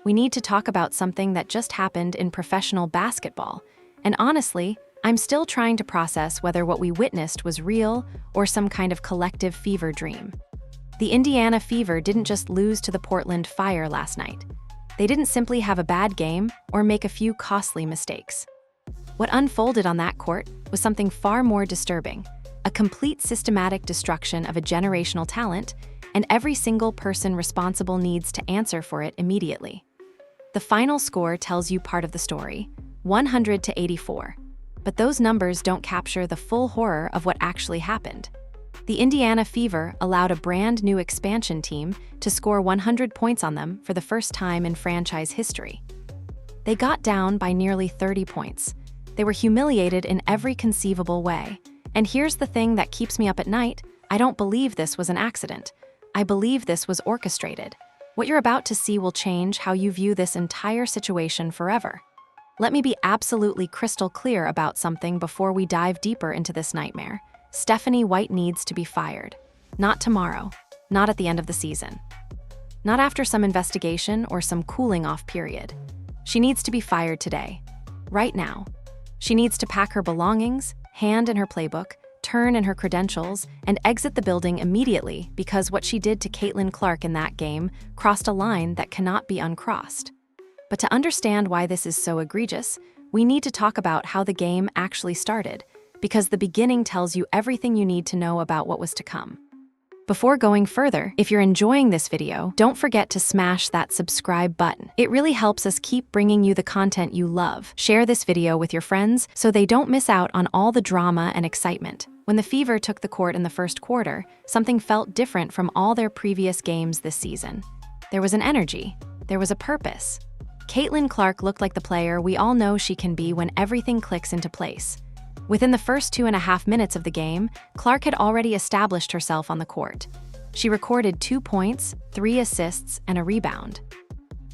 we need to talk about something that just happened in professional basketball. And honestly, I'm still trying to process whether what we witnessed was real or some kind of collective fever dream. The Indiana Fever didn't just lose to the Portland Fire last night. They didn't simply have a bad game or make a few costly mistakes. What unfolded on that court was something far more disturbing, a complete systematic destruction of a generational talent, and every single person responsible needs to answer for it immediately. The final score tells you part of the story, 100-84. But those numbers don't capture the full horror of what actually happened. The Indiana Fever allowed a brand new expansion team to score 100 points on them for the first time in franchise history. They got down by nearly 30 points. They were humiliated in every conceivable way. And here's the thing that keeps me up at night: I don't believe this was an accident. I believe this was orchestrated. What you're about to see will change how you view this entire situation forever. Let me be absolutely crystal clear about something before we dive deeper into this nightmare. Stephanie White needs to be fired. Not tomorrow. Not at the end of the season. Not after some investigation or some cooling off period. She needs to be fired today. Right now. She needs to pack her belongings, hand in her playbook, turn in her credentials, and exit the building immediately, because what she did to Caitlin Clark in that game crossed a line that cannot be uncrossed. But to understand why this is so egregious, we need to talk about how the game actually started, because the beginning tells you everything you need to know about what was to come. Before going further, if you're enjoying this video, don't forget to smash that subscribe button. It really helps us keep bringing you the content you love. Share this video with your friends so they don't miss out on all the drama and excitement. When the Fever took the court in the first quarter, something felt different from all their previous games this season. There was an energy. There was a purpose. Caitlin Clark looked like the player we all know she can be when everything clicks into place. Within the first 2.5 minutes of the game, Clark had already established herself on the court. She recorded 2 points, 3 assists, and a rebound.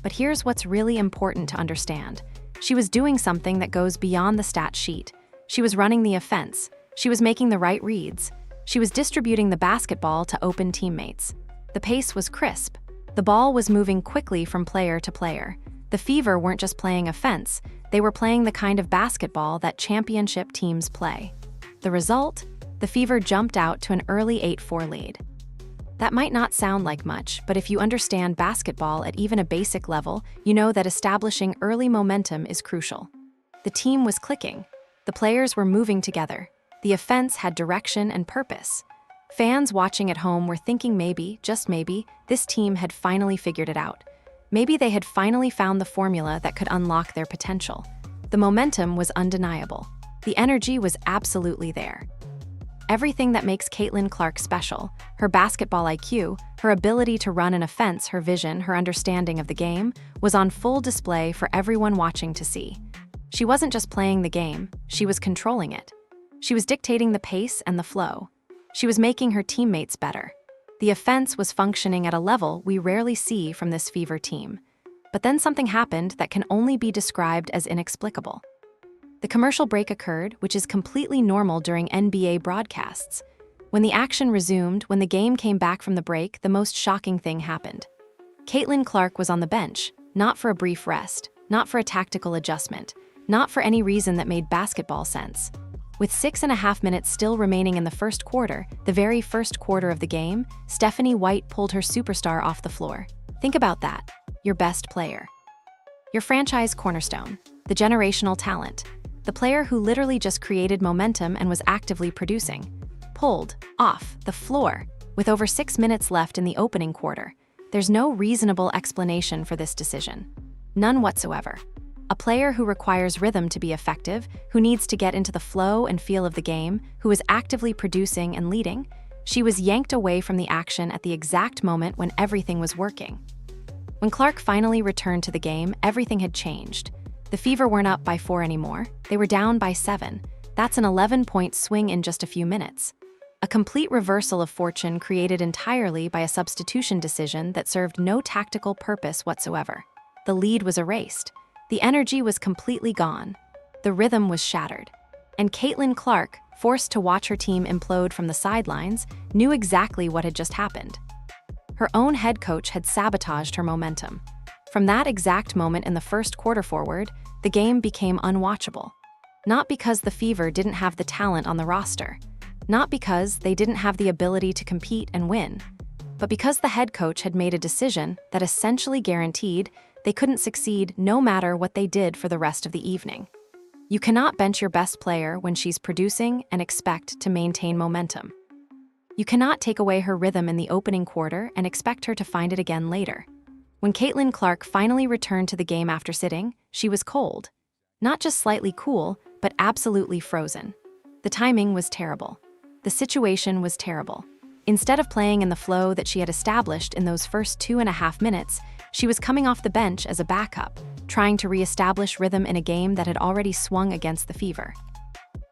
But here's what's really important to understand. She was doing something that goes beyond the stat sheet. She was running the offense. She was making the right reads. She was distributing the basketball to open teammates. The pace was crisp. The ball was moving quickly from player to player. The Fever weren't just playing offense, they were playing the kind of basketball that championship teams play. The result? The Fever jumped out to an early 8-4 lead. That might not sound like much, but if you understand basketball at even a basic level, you know that establishing early momentum is crucial. The team was clicking. The players were moving together. The offense had direction and purpose. Fans watching at home were thinking maybe, just maybe, this team had finally figured it out. Maybe they had finally found the formula that could unlock their potential. The momentum was undeniable. The energy was absolutely there. Everything that makes Caitlin Clark special, her basketball IQ, her ability to run an offense, her vision, her understanding of the game, was on full display for everyone watching to see. She wasn't just playing the game, she was controlling it. She was dictating the pace and the flow. She was making her teammates better. The offense was functioning at a level we rarely see from this Fever team. But then something happened that can only be described as inexplicable. The commercial break occurred, which is completely normal during NBA broadcasts. When the action resumed, when the game came back from the break, the most shocking thing happened. Caitlin Clark was on the bench, not for a brief rest, not for a tactical adjustment, not for any reason that made basketball sense. With 6.5 minutes still remaining in the first quarter, the very first quarter of the game, Stephanie White pulled her superstar off the floor. Think about that. Your best player. Your franchise cornerstone. The generational talent. The player who literally just created momentum and was actively producing. Pulled off the floor with over 6 minutes left in the opening quarter. There's no reasonable explanation for this decision. None whatsoever. A player who requires rhythm to be effective, who needs to get into the flow and feel of the game, who is actively producing and leading, she was yanked away from the action at the exact moment when everything was working. When Clark finally returned to the game, everything had changed. The Fever weren't up by 4 anymore, they were down by 7. That's an 11-point swing in just a few minutes. A complete reversal of fortune created entirely by a substitution decision that served no tactical purpose whatsoever. The lead was erased. The energy was completely gone. The rhythm was shattered. And Caitlin Clark, forced to watch her team implode from the sidelines, knew exactly what had just happened. Her own head coach had sabotaged her momentum. From that exact moment in the first quarter forward, the game became unwatchable. Not because the Fever didn't have the talent on the roster, not because they didn't have the ability to compete and win, but because the head coach had made a decision that essentially guaranteed they couldn't succeed no matter what they did for the rest of the evening. You cannot bench your best player when she's producing and expect to maintain momentum. You cannot take away her rhythm in the opening quarter and expect her to find it again later. When Caitlin Clark finally returned to the game after sitting, she was cold. Not just slightly cool, but absolutely frozen. The timing was terrible. The situation was terrible. Instead of playing in the flow that she had established in those first 2.5 minutes, she was coming off the bench as a backup, trying to re-establish rhythm in a game that had already swung against the Fever.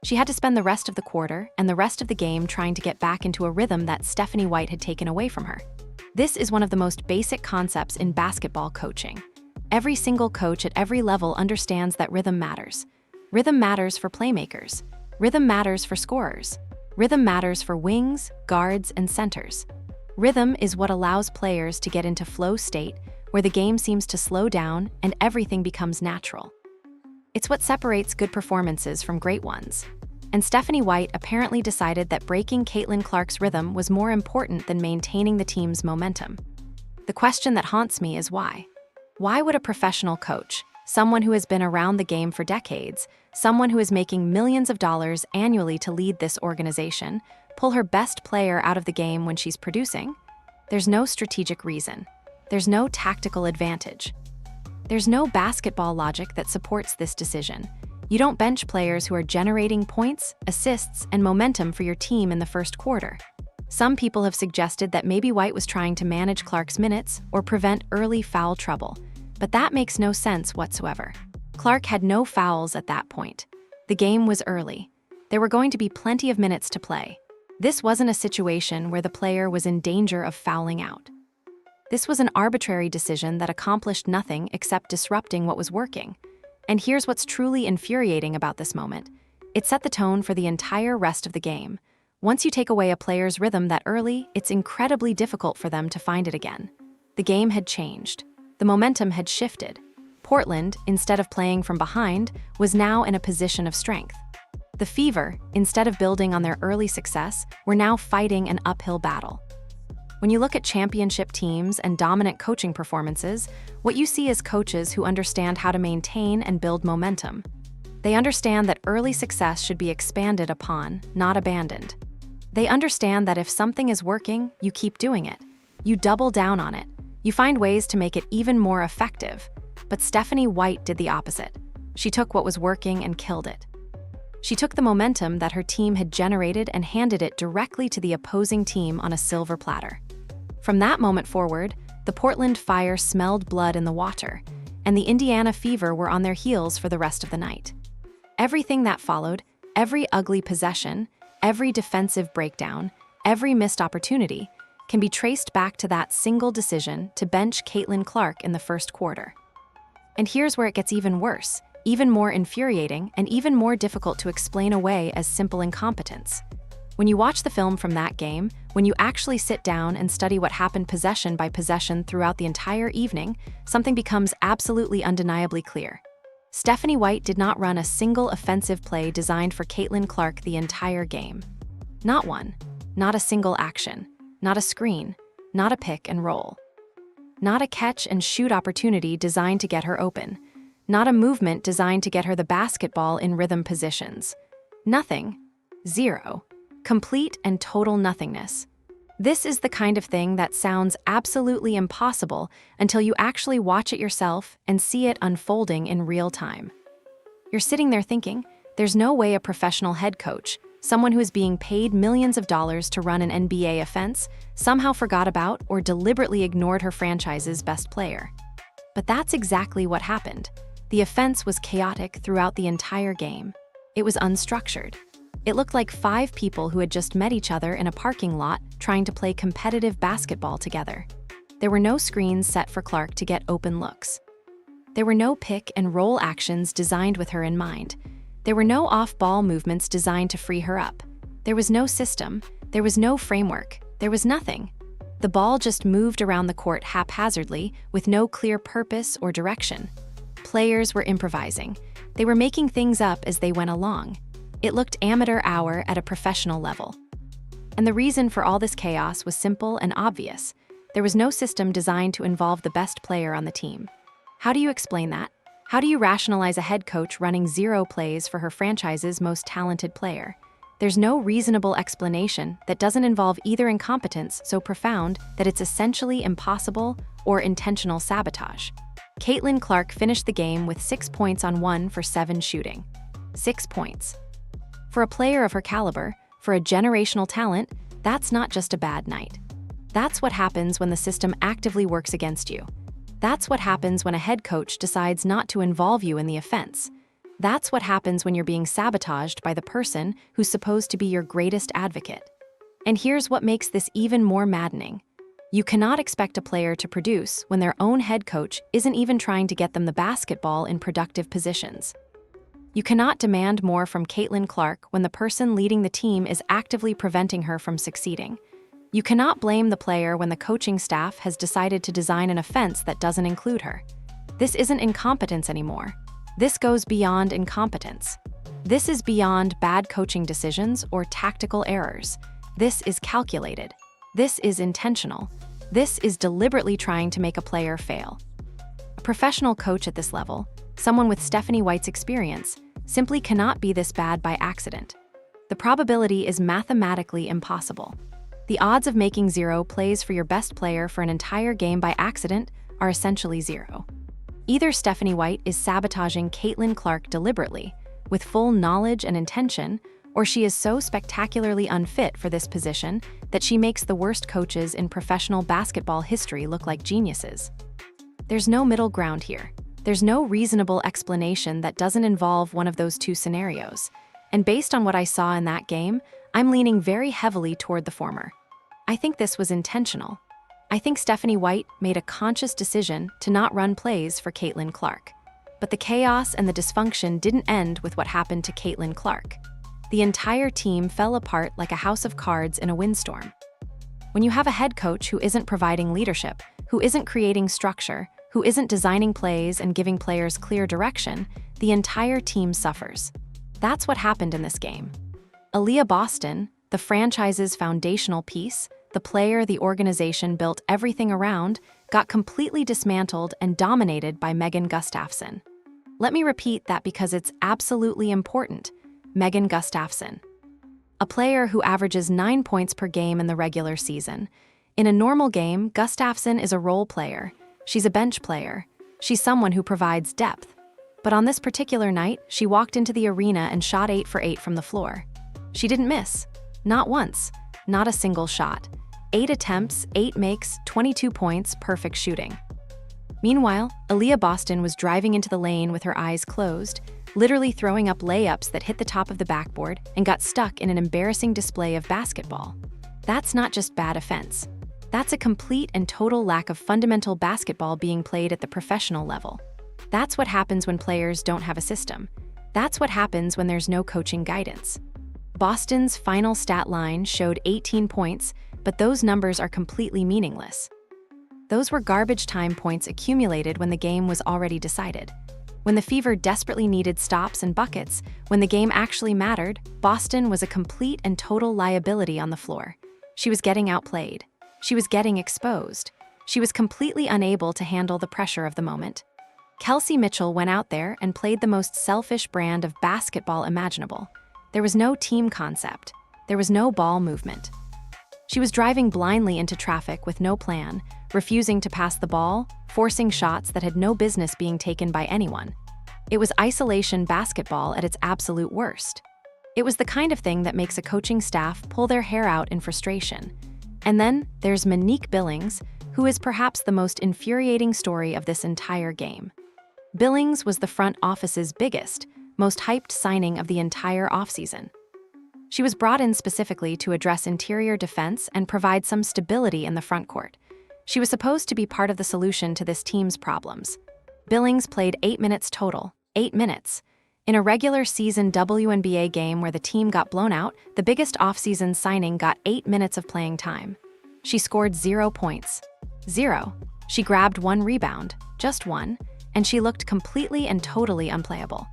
She had to spend the rest of the quarter and the rest of the game trying to get back into a rhythm that Stephanie White had taken away from her. This is one of the most basic concepts in basketball coaching. Every single coach at every level understands that rhythm matters. Rhythm matters for playmakers. Rhythm matters for scorers. Rhythm matters for wings, guards, and centers. Rhythm is what allows players to get into flow state, where the game seems to slow down and everything becomes natural. It's what separates good performances from great ones. And Stephanie White apparently decided that breaking Caitlin Clark's rhythm was more important than maintaining the team's momentum. The question that haunts me is why? Why would a professional coach, someone who has been around the game for decades, someone who is making millions of dollars annually to lead this organization, pull her best player out of the game when she's producing? There's no strategic reason. There's no tactical advantage. There's no basketball logic that supports this decision. You don't bench players who are generating points, assists, and momentum for your team in the first quarter. Some people have suggested that maybe White was trying to manage Clark's minutes or prevent early foul trouble, but that makes no sense whatsoever. Clark had no fouls at that point. The game was early. There were going to be plenty of minutes to play. This wasn't a situation where the player was in danger of fouling out. This was an arbitrary decision that accomplished nothing except disrupting what was working. And here's what's truly infuriating about this moment. It set the tone for the entire rest of the game. Once you take away a player's rhythm that early, it's incredibly difficult for them to find it again. The game had changed. The momentum had shifted. Portland, instead of playing from behind, was now in a position of strength. The Fever, instead of building on their early success, were now fighting an uphill battle. When you look at championship teams and dominant coaching performances, what you see is coaches who understand how to maintain and build momentum. They understand that early success should be expanded upon, not abandoned. They understand that if something is working, you keep doing it. You double down on it. You find ways to make it even more effective. But Stephanie White did the opposite. She took what was working and killed it. She took the momentum that her team had generated and handed it directly to the opposing team on a silver platter. From that moment forward, the Portland Fire smelled blood in the water, and the Indiana Fever were on their heels for the rest of the night. Everything that followed, every ugly possession, every defensive breakdown, every missed opportunity, can be traced back to that single decision to bench Caitlin Clark in the first quarter. And here's where it gets even worse, even more infuriating, and even more difficult to explain away as simple incompetence. When you watch the film from that game, when you actually sit down and study what happened possession by possession throughout the entire evening, something becomes absolutely undeniably clear. Stephanie White did not run a single offensive play designed for Caitlin Clark the entire game. Not one. Not a single action. Not a screen. Not a pick and roll. Not a catch and shoot opportunity designed to get her open. Not a movement designed to get her the basketball in rhythm positions. Nothing. Zero. Complete and total nothingness. This is the kind of thing that sounds absolutely impossible until you actually watch it yourself and see it unfolding in real time. You're sitting there thinking, there's no way a professional head coach, someone who is being paid millions of dollars to run an NBA offense, somehow forgot about or deliberately ignored her franchise's best player. But that's exactly what happened. The offense was chaotic throughout the entire game. It was unstructured. It looked like 5 people who had just met each other in a parking lot trying to play competitive basketball together. There were no screens set for Clark to get open looks. There were no pick and roll actions designed with her in mind. There were no off-ball movements designed to free her up. There was no system. There was no framework. There was nothing. The ball just moved around the court haphazardly with no clear purpose or direction. Players were improvising. They were making things up as they went along. It looked amateur hour at a professional level. And the reason for all this chaos was simple and obvious. There was no system designed to involve the best player on the team. How do you explain that? How do you rationalize a head coach running 0 plays for her franchise's most talented player? There's no reasonable explanation that doesn't involve either incompetence so profound that it's essentially impossible or intentional sabotage. Caitlin Clark finished the game with 6 points on 1 for 7 shooting. 6 points. For a player of her caliber, for a generational talent, that's not just a bad night. That's what happens when the system actively works against you. That's what happens when a head coach decides not to involve you in the offense. That's what happens when you're being sabotaged by the person who's supposed to be your greatest advocate. And here's what makes this even more maddening. You cannot expect a player to produce when their own head coach isn't even trying to get them the basketball in productive positions. You cannot demand more from Caitlin Clark when the person leading the team is actively preventing her from succeeding. You cannot blame the player when the coaching staff has decided to design an offense that doesn't include her. This isn't incompetence anymore. This goes beyond incompetence. This is beyond bad coaching decisions or tactical errors. This is calculated. This is intentional. This is deliberately trying to make a player fail. A professional coach at this level, someone with Stephanie White's experience, simply cannot be this bad by accident. The probability is mathematically impossible. The odds of making 0 plays for your best player for an entire game by accident are essentially 0. Either Stephanie White is sabotaging Caitlin Clark deliberately, with full knowledge and intention, or she is so spectacularly unfit for this position that she makes the worst coaches in professional basketball history look like geniuses. There's no middle ground here. There's no reasonable explanation that doesn't involve one of those two scenarios. And based on what I saw in that game, I'm leaning very heavily toward the former. I think this was intentional. I think Stephanie White made a conscious decision to not run plays for Caitlin Clark. But the chaos and the dysfunction didn't end with what happened to Caitlin Clark. The entire team fell apart like a house of cards in a windstorm. When you have a head coach who isn't providing leadership, who isn't creating structure, who isn't designing plays and giving players clear direction, the entire team suffers. That's what happened in this game. Aaliyah Boston, the franchise's foundational piece, the player the organization built everything around, got completely dismantled and dominated by Megan Gustafson. Let me repeat that because it's absolutely important. Megan Gustafson. A player who averages 9 points per game in the regular season. In a normal game, Gustafson is a role player. She's a bench player. She's someone who provides depth. But on this particular night, she walked into the arena and shot 8 for 8 from the floor. She didn't miss. Not once. Not a single shot. 8 attempts, 8 makes, 22 points, perfect shooting. Meanwhile, Aaliyah Boston was driving into the lane with her eyes closed, literally throwing up layups that hit the top of the backboard and got stuck in an embarrassing display of basketball. That's not just bad offense. That's a complete and total lack of fundamental basketball being played at the professional level. That's what happens when players don't have a system. That's what happens when there's no coaching guidance. Boston's final stat line showed 18 points, but those numbers are completely meaningless. Those were garbage time points accumulated when the game was already decided. When the Fever desperately needed stops and buckets, when the game actually mattered, Boston was a complete and total liability on the floor. She was getting outplayed. She was getting exposed. She was completely unable to handle the pressure of the moment. Kelsey Mitchell went out there and played the most selfish brand of basketball imaginable. There was no team concept. There was no ball movement. She was driving blindly into traffic with no plan, refusing to pass the ball, forcing shots that had no business being taken by anyone. It was isolation basketball at its absolute worst. It was the kind of thing that makes a coaching staff pull their hair out in frustration. And then there's Monique Billings, who is perhaps the most infuriating story of this entire game. Billings was the front office's biggest, most hyped signing of the entire offseason. She was brought in specifically to address interior defense and provide some stability in the front court. She was supposed to be part of the solution to this team's problems. Billings played 8 minutes total, 8 minutes. In a regular season WNBA game where the team got blown out, the biggest offseason signing got 8 minutes of playing time. She scored 0 points. 0. She grabbed 1 rebound, just 1, and she looked completely and totally unplayable.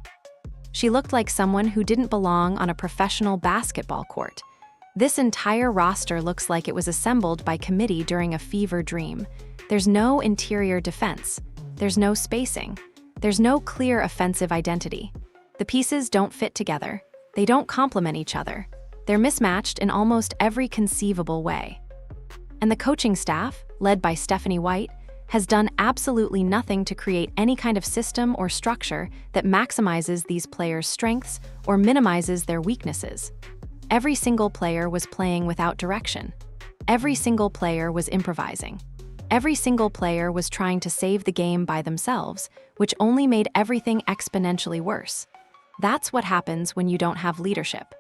She looked like someone who didn't belong on a professional basketball court. This entire roster looks like it was assembled by committee during a fever dream. There's no interior defense. There's no spacing. There's no clear offensive identity. The pieces don't fit together. They don't complement each other. They're mismatched in almost every conceivable way. And the coaching staff, led by Stephanie White, has done absolutely nothing to create any kind of system or structure that maximizes these players' strengths or minimizes their weaknesses. Every single player was playing without direction. Every single player was improvising. Every single player was trying to save the game by themselves, which only made everything exponentially worse. That's what happens when you don't have leadership.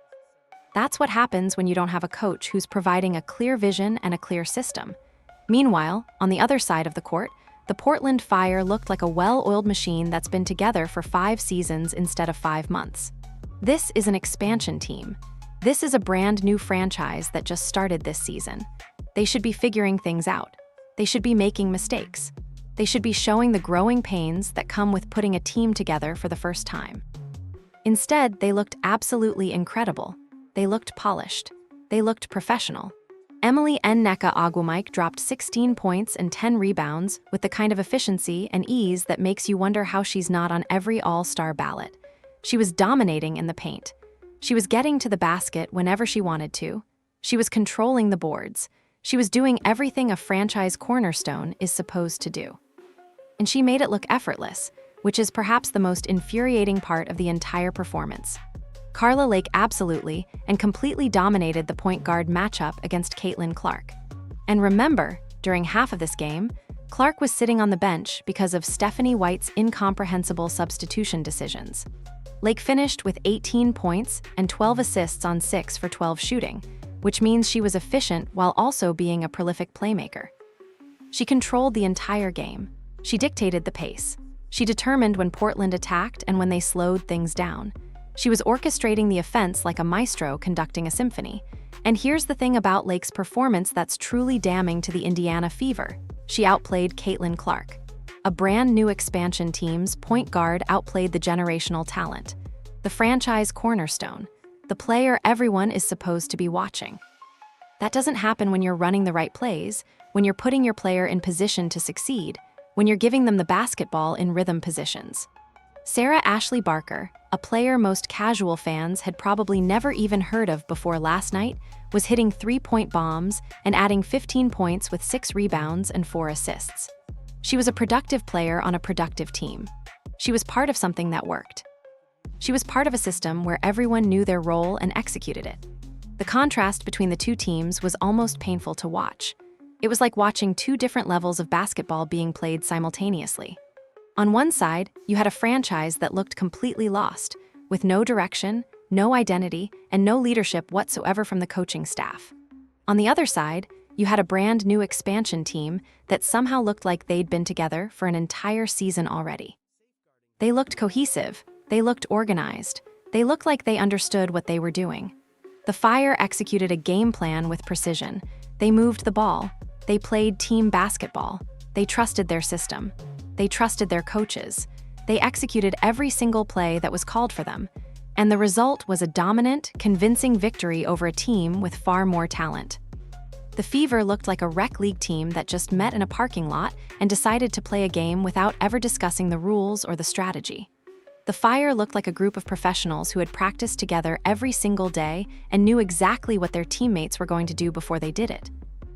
That's what happens when you don't have a coach who's providing a clear vision and a clear system. Meanwhile, on the other side of the court, the Portland Fire looked like a well-oiled machine that's been together for 5 seasons instead of 5 months. This is an expansion team. This is a brand new franchise that just started this season. They should be figuring things out. They should be making mistakes. They should be showing the growing pains that come with putting a team together for the first time. Instead, they looked absolutely incredible. They looked polished. They looked professional. Emily Nneka Ogwumike dropped 16 points and 10 rebounds with the kind of efficiency and ease that makes you wonder how she's not on every all-star ballot. She was dominating in the paint. She was getting to the basket whenever she wanted to. She was controlling the boards. She was doing everything a franchise cornerstone is supposed to do. And she made it look effortless, which is perhaps the most infuriating part of the entire performance. Carla Lake absolutely and completely dominated the point guard matchup against Caitlin Clark. And remember, during half of this game, Clark was sitting on the bench because of Stephanie White's incomprehensible substitution decisions. Lake finished with 18 points and 12 assists on 6 for 12 shooting, which means she was efficient while also being a prolific playmaker. She controlled the entire game. She dictated the pace. She determined when Portland attacked and when they slowed things down. She was orchestrating the offense like a maestro conducting a symphony. And here's the thing about Lake's performance that's truly damning to the Indiana Fever. She outplayed Caitlin Clark. A brand new expansion team's point guard outplayed the generational talent, the franchise cornerstone, the player everyone is supposed to be watching. That doesn't happen when you're running the right plays, when you're putting your player in position to succeed, when you're giving them the basketball in rhythm positions. Sarah Ashley Barker, a player most casual fans had probably never even heard of before last night, was hitting 3-point bombs and adding 15 points with 6 rebounds and 4 assists. She was a productive player on a productive team. She was part of something that worked. She was part of a system where everyone knew their role and executed it. The contrast between the two teams was almost painful to watch. It was like watching 2 different levels of basketball being played simultaneously. On one side, you had a franchise that looked completely lost, with no direction, no identity, and no leadership whatsoever from the coaching staff. On the other side, you had a brand new expansion team that somehow looked like they'd been together for an entire season already. They looked cohesive, they looked organized, they looked like they understood what they were doing. The Fire executed a game plan with precision. They moved the ball, they played team basketball, they trusted their system. They trusted their coaches. They executed every single play that was called for them. And the result was a dominant, convincing victory over a team with far more talent. The Fever looked like a rec league team that just met in a parking lot and decided to play a game without ever discussing the rules or the strategy. The Fire looked like a group of professionals who had practiced together every single day and knew exactly what their teammates were going to do before they did it.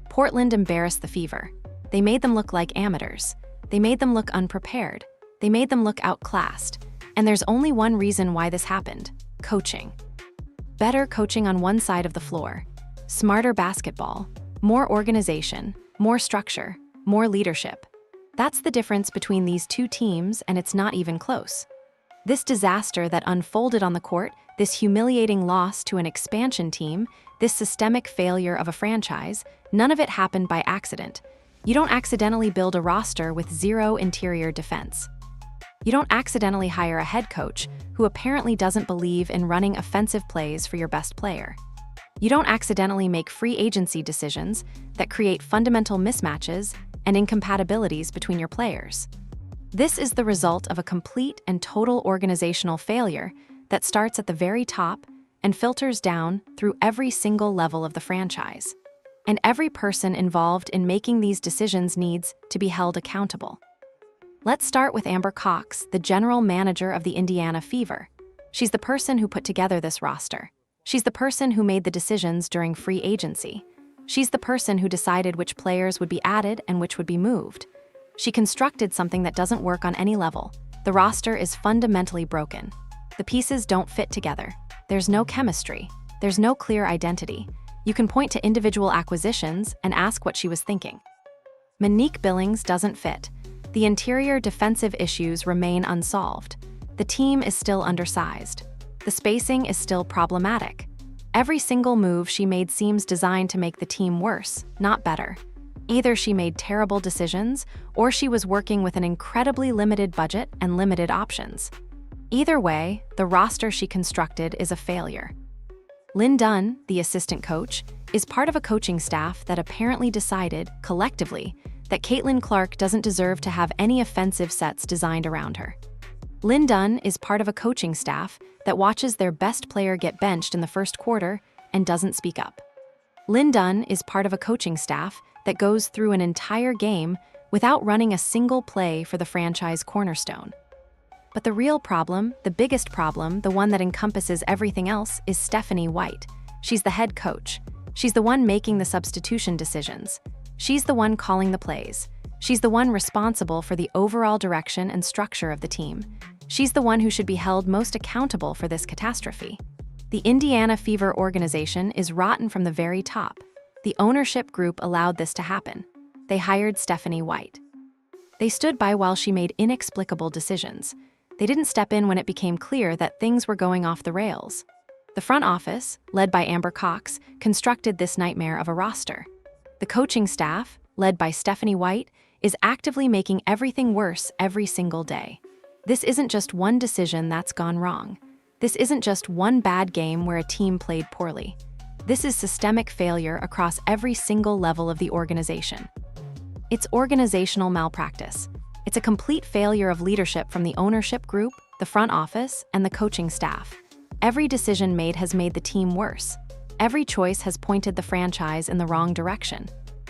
Portland embarrassed the Fever. They made them look like amateurs. They made them look unprepared. They made them look outclassed. And there's only one reason why this happened: coaching. Better coaching on one side of the floor. Smarter basketball. More organization. More structure. More leadership. That's the difference between these two teams, and it's not even close. This disaster that unfolded on the court, this humiliating loss to an expansion team, this systemic failure of a franchise, none of it happened by accident. You don't accidentally build a roster with 0 interior defense. You don't accidentally hire a head coach who apparently doesn't believe in running offensive plays for your best player. You don't accidentally make free agency decisions that create fundamental mismatches and incompatibilities between your players. This is the result of a complete and total organizational failure that starts at the very top and filters down through every single level of the franchise. And every person involved in making these decisions needs to be held accountable. Let's start with Amber Cox, the general manager of the Indiana Fever. She's the person who put together this roster. She's the person who made the decisions during free agency. She's the person who decided which players would be added and which would be moved. She constructed something that doesn't work on any level. The roster is fundamentally broken. The pieces don't fit together. There's no chemistry. There's no clear identity. You can point to individual acquisitions and ask what she was thinking. Monique Billings doesn't fit. The interior defensive issues remain unsolved. The team is still undersized. The spacing is still problematic. Every single move she made seems designed to make the team worse, not better. Either she made terrible decisions, or she was working with an incredibly limited budget and limited options. Either way, the roster she constructed is a failure. Lynn Dunn, the assistant coach, is part of a coaching staff that apparently decided, collectively, that Caitlin Clark doesn't deserve to have any offensive sets designed around her. Lynn Dunn is part of a coaching staff that watches their best player get benched in the first quarter and doesn't speak up. Lynn Dunn is part of a coaching staff that goes through an entire game without running a single play for the franchise cornerstone. But the real problem, the biggest problem, the one that encompasses everything else, is Stephanie White. She's the head coach. She's the one making the substitution decisions. She's the one calling the plays. She's the one responsible for the overall direction and structure of the team. She's the one who should be held most accountable for this catastrophe. The Indiana Fever organization is rotten from the very top. The ownership group allowed this to happen. They hired Stephanie White. They stood by while she made inexplicable decisions. They didn't step in when it became clear that things were going off the rails. The front office, led by Amber Cox, constructed this nightmare of a roster. The coaching staff, led by Stephanie White, is actively making everything worse every single day. This isn't just one decision that's gone wrong. This isn't just one bad game where a team played poorly. This is systemic failure across every single level of the organization. It's organizational malpractice. It's a complete failure of leadership from the ownership group, the front office, and the coaching staff. Every decision made has made the team worse. Every choice has pointed the franchise in the wrong direction.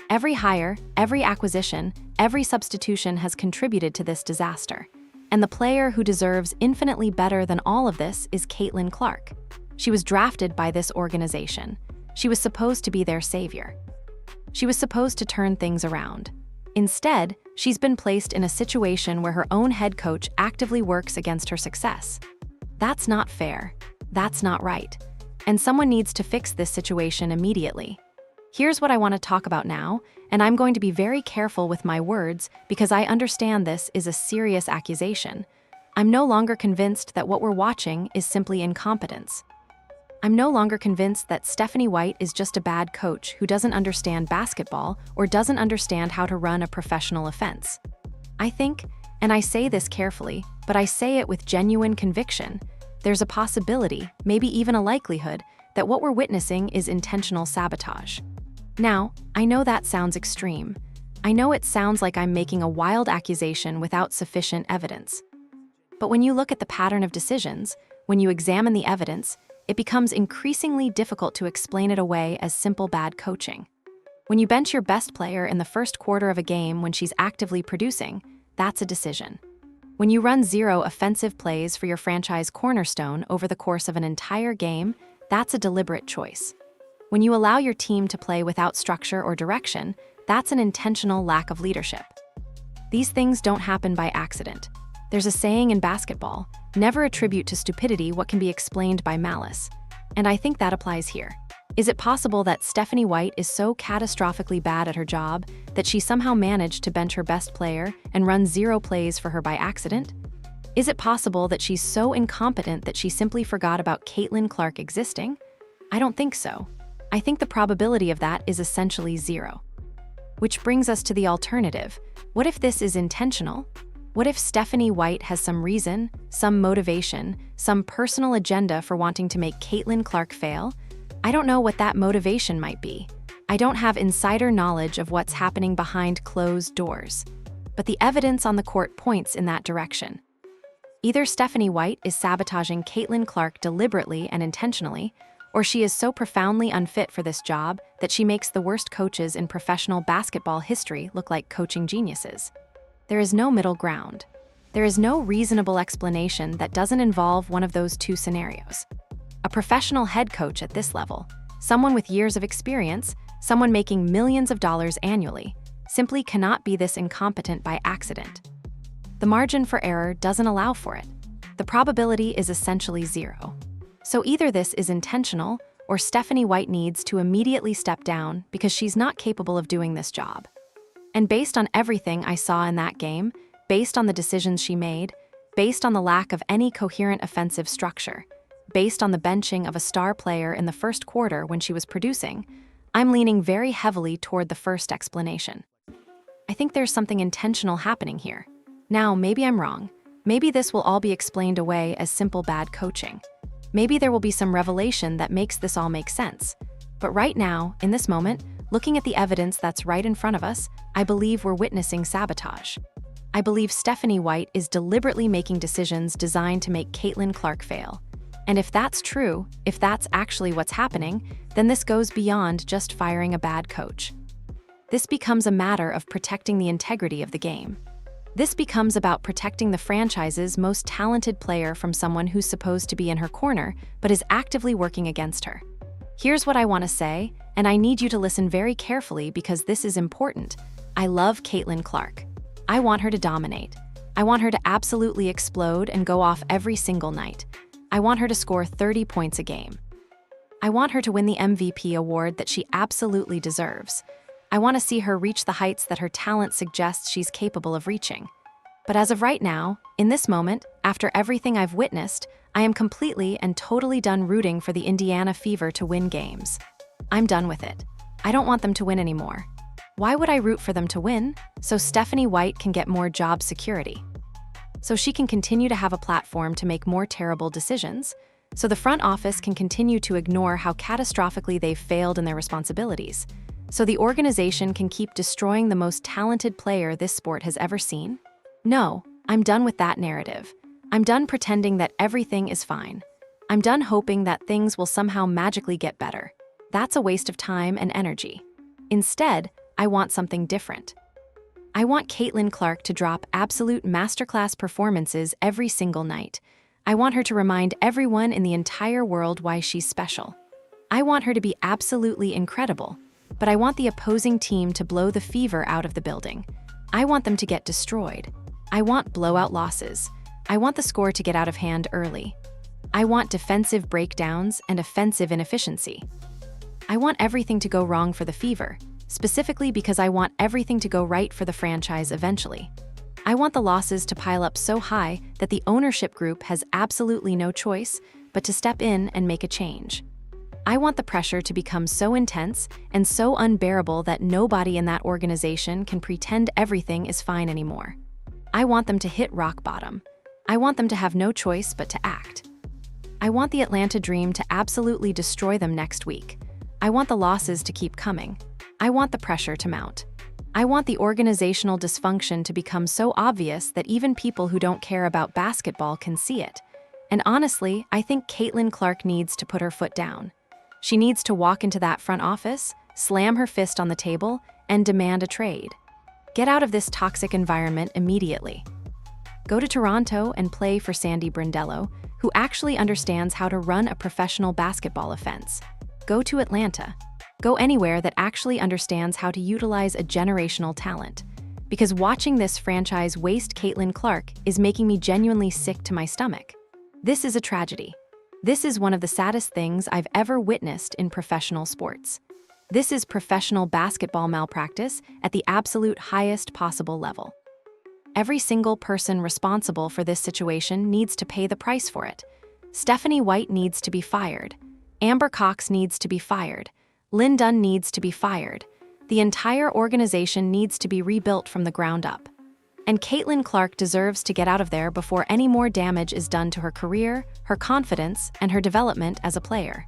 Every hire, every acquisition, every substitution has contributed to this disaster. And the player who deserves infinitely better than all of this is Caitlin Clark. She was drafted by this organization. She was supposed to be their savior. She was supposed to turn things around. Instead, she's been placed in a situation where her own head coach actively works against her success. That's not fair. That's not right. And someone needs to fix this situation immediately. Here's what I want to talk about now, and I'm going to be very careful with my words because I understand this is a serious accusation. I'm no longer convinced that what we're watching is simply incompetence. I'm no longer convinced that Stephanie White is just a bad coach who doesn't understand basketball or doesn't understand how to run a professional offense. I think, and I say this carefully, but I say it with genuine conviction, there's a possibility, maybe even a likelihood, that what we're witnessing is intentional sabotage. Now, I know that sounds extreme. I know it sounds like I'm making a wild accusation without sufficient evidence. But when you look at the pattern of decisions, when you examine the evidence, it becomes increasingly difficult to explain it away as simple bad coaching. When you bench your best player in the first quarter of a game when she's actively producing, that's a decision. When you run 0 offensive plays for your franchise cornerstone over the course of an entire game, that's a deliberate choice. When you allow your team to play without structure or direction, that's an intentional lack of leadership. These things don't happen by accident. There's a saying in basketball, never attribute to stupidity what can be explained by malice. And I think that applies here. Is it possible that Stephanie White is so catastrophically bad at her job that she somehow managed to bench her best player and run 0 plays for her by accident? Is it possible that she's so incompetent that she simply forgot about Caitlin Clark existing? I don't think so. I think the probability of that is essentially 0. Which brings us to the alternative. What if this is intentional? What if Stephanie White has some reason, some motivation, some personal agenda for wanting to make Caitlin Clark fail? I don't know what that motivation might be. I don't have insider knowledge of what's happening behind closed doors. But the evidence on the court points in that direction. Either Stephanie White is sabotaging Caitlin Clark deliberately and intentionally, or she is so profoundly unfit for this job that she makes the worst coaches in professional basketball history look like coaching geniuses. There is no middle ground. There is no reasonable explanation that doesn't involve one of those two scenarios. A professional head coach at this level, someone with years of experience, someone making millions of dollars annually, simply cannot be this incompetent by accident. The margin for error doesn't allow for it. The probability is essentially zero. So either this is intentional, or Stephanie White needs to immediately step down because she's not capable of doing this job. And based on everything I saw in that game, based on the decisions she made, based on the lack of any coherent offensive structure, based on the benching of a star player in the first quarter when she was producing, I'm leaning very heavily toward the first explanation. I think there's something intentional happening here. Now, maybe I'm wrong. Maybe this will all be explained away as simple bad coaching. Maybe there will be some revelation that makes this all make sense. But right now, in this moment, looking at the evidence that's right in front of us, I believe we're witnessing sabotage. I believe Stephanie White is deliberately making decisions designed to make Caitlin Clark fail. And if that's true, if that's actually what's happening, then this goes beyond just firing a bad coach. This becomes a matter of protecting the integrity of the game. This becomes about protecting the franchise's most talented player from someone who's supposed to be in her corner, but is actively working against her. Here's what I want to say, and I need you to listen very carefully because this is important. I love Caitlin Clark. I want her to dominate. I want her to absolutely explode and go off every single night. I want her to score 30 points a game. I want her to win the MVP award that she absolutely deserves. I want to see her reach the heights that her talent suggests she's capable of reaching. But as of right now, in this moment, after everything I've witnessed, I am completely and totally done rooting for the Indiana Fever to win games. I'm done with it. I don't want them to win anymore. Why would I root for them to win? So Stephanie White can get more job security. So she can continue to have a platform to make more terrible decisions. So the front office can continue to ignore how catastrophically they've failed in their responsibilities. So the organization can keep destroying the most talented player this sport has ever seen? No, I'm done with that narrative. I'm done pretending that everything is fine. I'm done hoping that things will somehow magically get better. That's a waste of time and energy. Instead, I want something different. I want Caitlin Clark to drop absolute masterclass performances every single night. I want her to remind everyone in the entire world why she's special. I want her to be absolutely incredible. But I want the opposing team to blow the Fever out of the building. I want them to get destroyed. I want blowout losses. I want the score to get out of hand early. I want defensive breakdowns and offensive inefficiency. I want everything to go wrong for the Fever, specifically because I want everything to go right for the franchise eventually. I want the losses to pile up so high that the ownership group has absolutely no choice but to step in and make a change. I want the pressure to become so intense and so unbearable that nobody in that organization can pretend everything is fine anymore. I want them to hit rock bottom. I want them to have no choice but to act. I want the Atlanta Dream to absolutely destroy them next week. I want the losses to keep coming. I want the pressure to mount. I want the organizational dysfunction to become so obvious that even people who don't care about basketball can see it. And honestly, I think Caitlin Clark needs to put her foot down. She needs to walk into that front office, slam her fist on the table, and demand a trade. Get out of this toxic environment immediately. Go to Toronto and play for Sandy Brindello, who actually understands how to run a professional basketball offense. Go to Atlanta. Go anywhere that actually understands how to utilize a generational talent. Because watching this franchise waste Caitlin Clark is making me genuinely sick to my stomach. This is a tragedy. This is one of the saddest things I've ever witnessed in professional sports. This is professional basketball malpractice at the absolute highest possible level. Every single person responsible for this situation needs to pay the price for it. Stephanie White needs to be fired. Amber Cox needs to be fired. Lynn Dunn needs to be fired. The entire organization needs to be rebuilt from the ground up. And Caitlin Clark deserves to get out of there before any more damage is done to her career, her confidence, and her development as a player.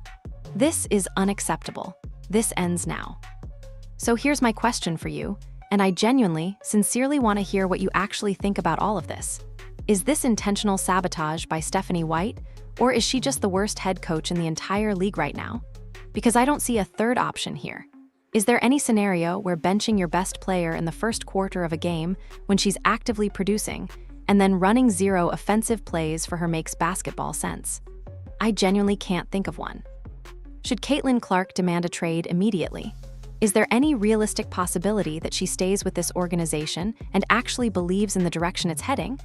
This is unacceptable. This ends now. So here's my question for you, and I genuinely, sincerely want to hear what you actually think about all of this. Is this intentional sabotage by Stephanie White, or is she just the worst head coach in the entire league right now? Because I don't see a third option here. Is there any scenario where benching your best player in the first quarter of a game when she's actively producing and then running 0 offensive plays for her makes basketball sense? I genuinely can't think of one. Should Caitlin Clark demand a trade immediately? Is there any realistic possibility that she stays with this organization and actually believes in the direction it's heading?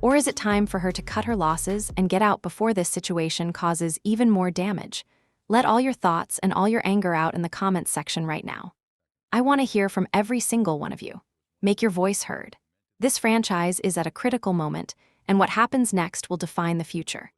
Or is it time for her to cut her losses and get out before this situation causes even more damage? Let all your thoughts and all your anger out in the comments section right now. I want to hear from every single one of you. Make your voice heard. This franchise is at a critical moment, and what happens next will define the future.